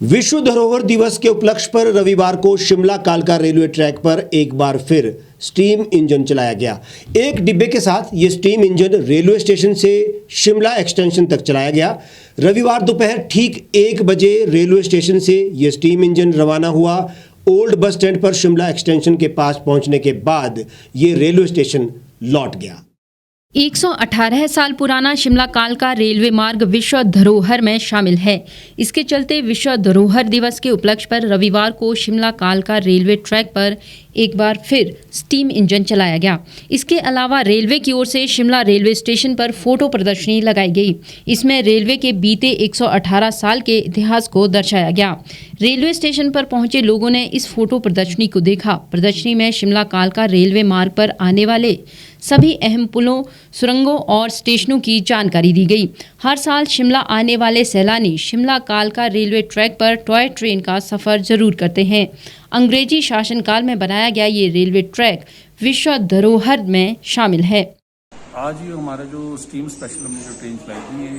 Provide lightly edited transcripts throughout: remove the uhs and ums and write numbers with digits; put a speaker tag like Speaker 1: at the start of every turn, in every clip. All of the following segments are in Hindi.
Speaker 1: विश्व धरोहर दिवस के उपलक्ष्य पर रविवार को शिमला कालका रेलवे ट्रैक पर एक बार फिर स्टीम इंजन चलाया गया। एक डिब्बे के साथ ये स्टीम इंजन रेलवे स्टेशन से शिमला एक्सटेंशन तक चलाया गया। रविवार दोपहर ठीक 1 बजे रेलवे स्टेशन से ये स्टीम इंजन रवाना हुआ। ओल्ड बस स्टैंड पर शिमला एक्सटेंशन के पास पहुंचने के बाद ये रेलवे स्टेशन लौट गया।
Speaker 2: 118 साल पुराना शिमला कालका रेलवे मार्ग विश्व धरोहर में शामिल है। इसके चलते विश्व धरोहर दिवस के उपलक्ष्य पर रविवार को शिमला कालका रेलवे ट्रैक पर एक बार फिर स्टीम इंजन चलाया गया। इसके अलावा रेलवे की ओर से शिमला रेलवे स्टेशन पर फोटो प्रदर्शनी लगाई गई। इसमें रेलवे के बीते 118 साल के इतिहास को दर्शाया गया। रेलवे स्टेशन पर पहुंचे लोगों ने इस फोटो प्रदर्शनी को देखा। प्रदर्शनी में शिमला कालका रेलवे मार्ग पर आने वाले सभी अहम पुलों, सुरंगों और स्टेशनों की जानकारी दी गई। हर साल शिमला आने वाले सैलानी शिमला कालका railway track per toy train का सफ़र जरूर करते हैं। अंग्रेजी शासनकाल में बनाया गया ये रेलवे ट्रैक विश्व धरोहर में शामिल है।
Speaker 3: आज ये हमारा जो स्टीम स्पेशल हमने जो ट्रेन चलाई थी, ये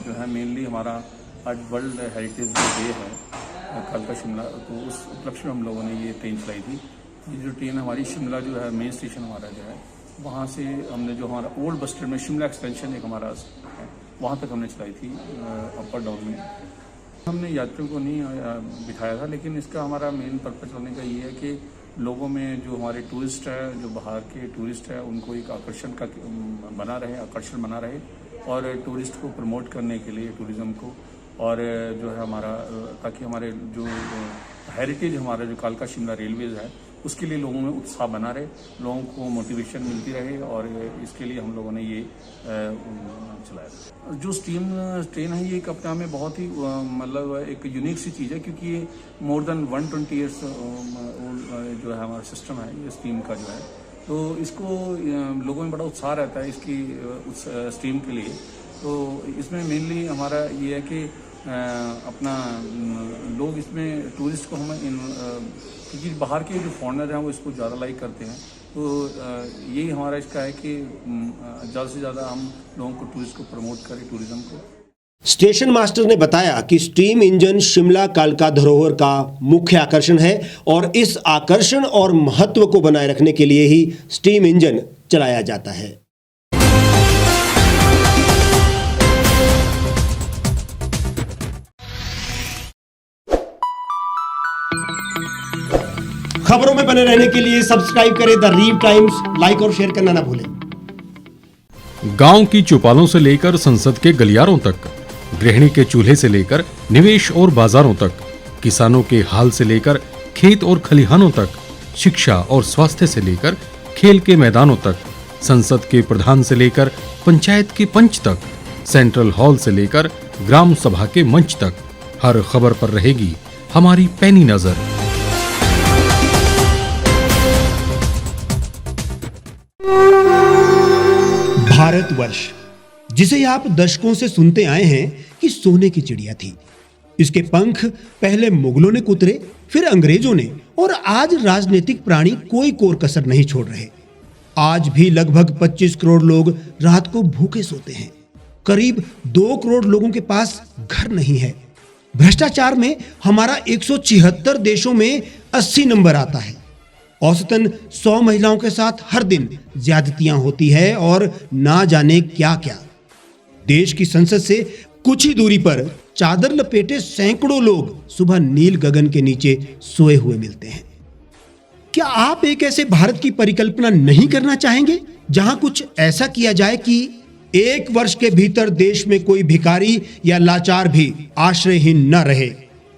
Speaker 3: जो है मेनली हमारा आज वर्ल्ड हेरिटेज डे है कालका शिमला, तो उस उपलक्ष्य में हम लोगों ने ये ट्रेन चलाई थी। ये जो ट्रेन हमारी शिमला जो है मेन स्टेशन हमारा जो है, वहाँ से हमने जो हमारा ओल्ड बस स्टैंड में शिमला एक्सटेंशन एक हमारा है, वहाँ तक हमने चलाई थी अपर डाउन में। हमने यात्रियों को नहीं बिठाया था, लेकिन इसका हमारा मेन पर्पज होने का ये है कि लोगों में जो हमारे टूरिस्ट है, जो बाहर के टूरिस्ट है, उनको एक आकर्षण का आकर्षण बना रहे और टूरिस्ट को प्रमोट करने के लिए टूरिज़्म को, और जो है हमारा ताकि हमारे जो हेरिटेज हमारा जो कालका शिमला रेलवेज है उसके लिए लोगों में उत्साह बना रहे, लोगों को मोटिवेशन मिलती रहे, और इसके लिए हम लोगों ने ये चलाया। जो स्टीम ट्रेन है ये एक अपने में बहुत ही मतलब एक यूनिक सी चीज़ है, क्योंकि ये मोर देन 120 ईयर्स जो है हमारा सिस्टम है ये स्टीम का जो है, तो इसको लोगों में बड़ा उत्साह रहता है इसकी स्टीम के लिए। तो इसमें मेनली हमारा ये है कि अपना लोग इसमें टूरिस्ट को हम क्योंकि बाहर के जो फॉरेनर हैं वो इसको ज़्यादा लाइक करते हैं, तो यही हमारा इसका है कि ज़्यादा से ज़्यादा हम लोगों को टूरिस्ट को प्रमोट करें, टूरिज्म को।
Speaker 1: स्टेशन मास्टर ने बताया कि स्टीम इंजन शिमला कालका धरोहर का मुख्य आकर्षण है और इस आकर्षण और महत्व को बनाए रखने के लिए ही स्टीम इंजन चलाया जाता है। खबरों में बने रहने के लिए सब्सक्राइब करें द रीव टाइम्स, लाइक और शेयर करना ना भूलें।
Speaker 4: गांव की चौपालों से लेकर संसद के गलियारों तक, गृहिणी के चूल्हे से लेकर निवेश और बाजारों तक, किसानों के हाल से लेकर खेत और खलिहानों तक, शिक्षा और स्वास्थ्य से लेकर खेल के मैदानों तक, संसद के प्रधान से लेकर पंचायत के पंच तक, सेंट्रल हॉल से लेकर ग्राम सभा के मंच तक, हर खबर पर रहेगी हमारी पैनी नजर।
Speaker 1: भारतवर्ष, जिसे आप दशकों से सुनते आए हैं कि सोने की चिड़िया थी। इसके पंख पहले मुगलों ने कुतरे, फिर अंग्रेजों ने, और आज राजनीतिक प्राणी कोई कोर कसर नहीं छोड़ रहे। आज भी लगभग 25 करोड़ लोग रात को भूखे सोते हैं। करीब 2 करोड़ लोगों के पास घर नहीं है। भ्रष्टाचार में हमारा 176 देशों में 80 नंबर आता है। औसतन 100 महिलाओं के साथ हर दिन ज्यादतियां होती है और ना जाने क्या क्या। देश की संसद से कुछ ही दूरी पर चादर लपेटे सैकड़ों लोग सुबह नील गगन के नीचे सोए हुए मिलते हैं। क्या आप एक ऐसे भारत की परिकल्पना नहीं करना चाहेंगे जहां कुछ ऐसा किया जाए कि 1 वर्ष के भीतर देश में कोई भिखारी या लाचार भी आश्रयहीन न रहे?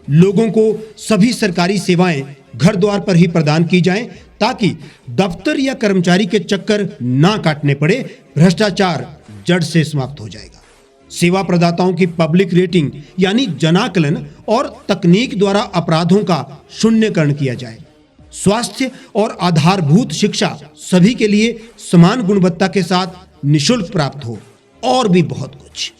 Speaker 1: लोगों को सभी सरकारी सेवाएं घर द्वार पर ही प्रदान की जाएं, ताकि दफ्तर या कर्मचारी के चक्कर ना काटने पड़े। भ्रष्टाचार जड़ से समाप्त हो जाएगा। सेवा प्रदाताओं की पब्लिक रेटिंग यानी जनाकलन और तकनीक द्वारा अपराधों का शून्यकरण किया जाए। स्वास्थ्य और आधारभूत शिक्षा सभी के लिए समान गुणवत्ता के साथ निःशुल्क प्राप्त हो, और भी बहुत कुछ।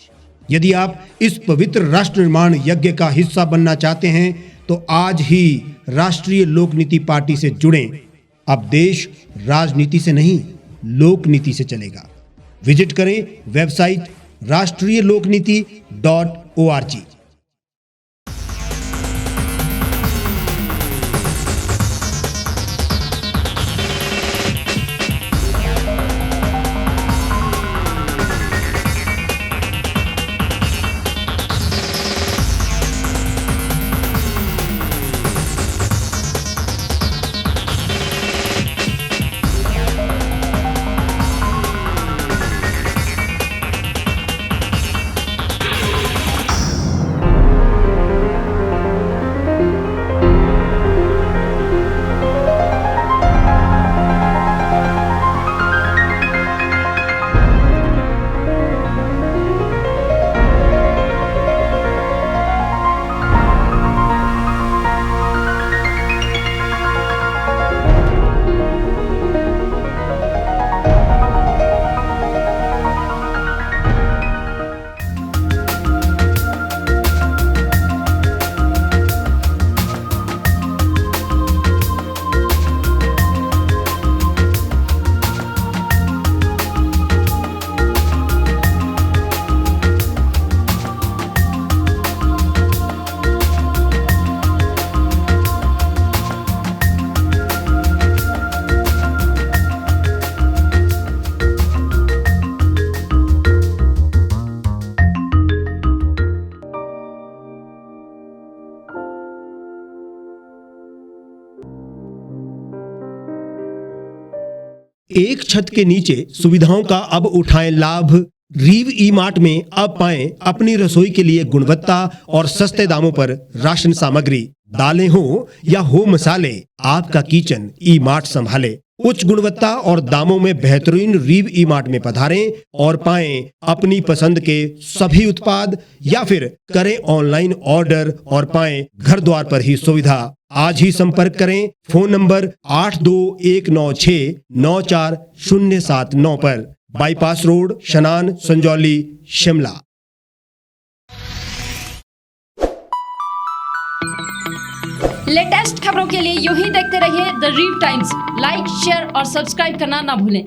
Speaker 1: यदि आप इस पवित्र राष्ट्र निर्माण यज्ञ का हिस्सा बनना चाहते हैं तो आज ही राष्ट्रीय लोक नीति पार्टी से जुड़ें। अब देश राजनीति से नहीं, लोक नीति से चलेगा। विजिट करें वेबसाइट राष्ट्रीय लोक नीति .org। एक छत के नीचे सुविधाओं का अब उठाएं लाभ। रीव ई मार्ट में अब पाएं अपनी रसोई के लिए गुणवत्ता और सस्ते दामों पर राशन सामग्री। दालें हो या हो मसाले, आपका किचन ई मार्ट संभाले। उच्च गुणवत्ता और दामों में बेहतरीन रीव ई मार्ट में पधारें और पाएं अपनी पसंद के सभी उत्पाद, या फिर करें ऑनलाइन ऑर्डर और पाएं घर द्वार पर ही सुविधा। आज ही संपर्क करें फोन नंबर 8219694079 पर, बाईपास रोड, शनान, संजौली, शिमला।
Speaker 2: लेटेस्ट खबरों के लिए यूं ही देखते रहिए द रीव टाइम्स। लाइक, शेयर और सब्सक्राइब करना ना भूलें।